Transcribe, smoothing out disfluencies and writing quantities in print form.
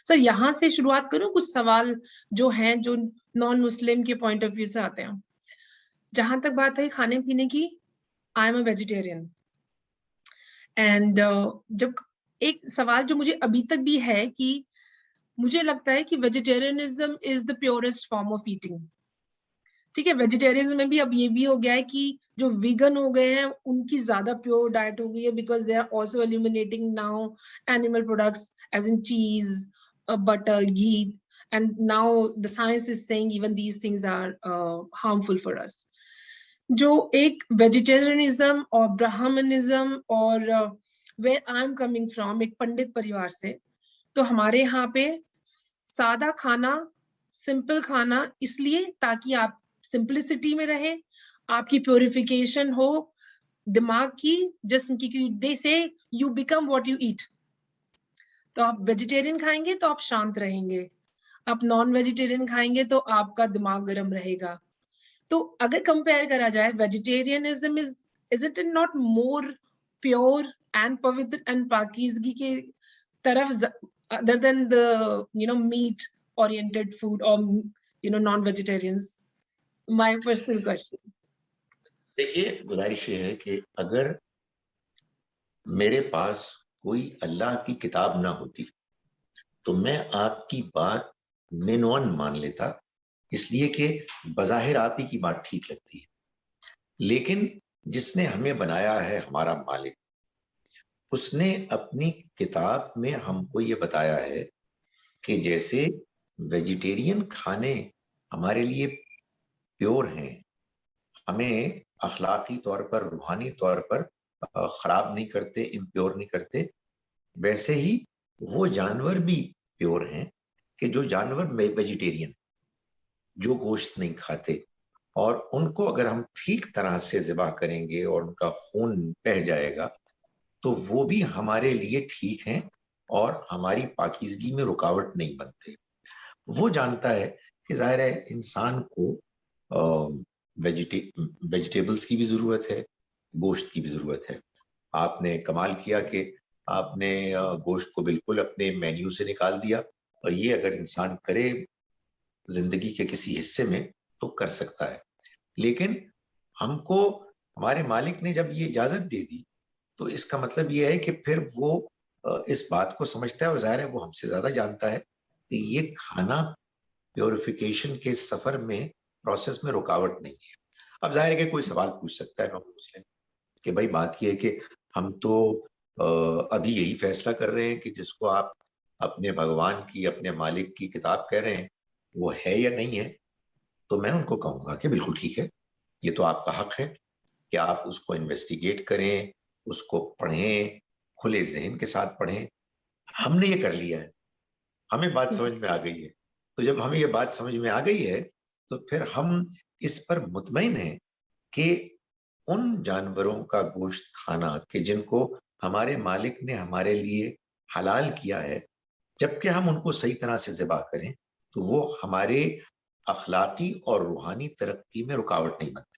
Sir यहाँ से शुरुआत करूं, कुछ सवाल जो हैं जो नॉन मुस्लिम के पॉइंट ऑफ व्यू से आते हैं। जहां तक बात है खाने पीने की, I am a vegetarian and जब एक सवाल जो मुझे अभी तक भी है कि मुझे लगता है कि vegetarianism is the purest form of eating. ठीक है, वेजिटेरियन में भी अब ये भी हो गया है कि जो वीगन हो गए हैं उनकी ज्यादा प्योर डाइट हो गई है, because they are also eliminating now animal products as in cheese, butter, ghee, and now the science is saying even these things are harmful for us. जो एक वेजिटेरियनिज्म और ब्राह्मणिज्म और where I am coming from, एक पंडित परिवार से, तो हमारे यहाँ पे सादा खाना, सिंपल खाना, इसलिए ताकि आप सिंपलिसिटी में रहे, आपकी प्योरिफिकेशन हो दिमाग की, जिस्म की, क्योंकि दे से you become what you eat. तो आप वेजिटेरियन खाएंगे तो आप शांत रहेंगे, आप नॉन वेजिटेरियन खाएंगे तो आपका दिमाग गर्म रहेगा। तो अगर कंपेयर करा जाए, vegetarianism is it not more pure and पवित्र एंड पाकीज़गी के तरफ, other than the meat oriented food or non-vegetarians? My personal question. देखिए, गुजारिश ये है कि अगर मेरे पास कोई अल्लाह की किताब ना होती तो मैं आपकी बात मेनवन मान लेता, इसलिए कि बज़ाहिर आप ही की बात ठीक लगती है, लेकिन जिसने हमें बनाया है हमारा मालिक, उसने अपनी किताब में हमको ये बताया है कि जैसे वेजिटेरियन खाने हमारे लिए प्योर हैं, हमें अखलाकी तौर पर, रूहानी तौर पर खराब नहीं करते, इम्प्योर नहीं करते, वैसे ही वो जानवर भी प्योर हैं कि जो जानवर वेजिटेरियन, जो गोश्त नहीं खाते, और उनको अगर हम ठीक तरह से ज़िबा करेंगे और उनका खून बह जाएगा तो वो भी हमारे लिए ठीक हैं और हमारी पाकीज़गी में रुकावट नहीं बनते। वो जानता है कि ज़ाहिर है इंसान को वेजिटेबल्स की भी ज़रूरत है, गोश्त की भी ज़रूरत है। आपने कमाल किया कि आपने गोश्त को बिल्कुल अपने मेन्यू से निकाल दिया, और ये अगर इंसान करे ज़िंदगी के किसी हिस्से में तो कर सकता है। लेकिन हमको हमारे मालिक ने जब ये इजाज़त दे दी तो इसका मतलब ये है कि फिर वो इस बात को समझता है, और ज़ाहिर है वो हमसे ज़्यादा जानता है कि ये खाना प्योरिफिकेशन के सफ़र में, प्रोसेस में रुकावट नहीं है। अब ज़ाहिर है कि कोई सवाल पूछ सकता है नॉन मुस्लिम कि भाई बात ये है कि हम तो अभी यही फैसला कर रहे हैं कि जिसको आप अपने भगवान की, अपने मालिक की किताब कह रहे हैं, वो है या नहीं है। तो मैं उनको कहूँगा कि बिल्कुल ठीक है, ये तो आपका हक है कि आप उसको इन्वेस्टिगेट करें, उसको पढ़ें, खुले ज़हन के साथ पढ़ें। हमने ये कर लिया है, हमें बात समझ में आ गई है। तो जब हमें ये बात समझ में आ गई है, तो फिर हम इस पर मुतमईन हैं कि उन जानवरों का गोश्त खाना कि जिनको हमारे मालिक ने हमारे लिए हलाल किया है, जबकि हम उनको सही तरह से ज़िबा करें, तो वो हमारे अखलाकी और रूहानी तरक्की में रुकावट नहीं बनता।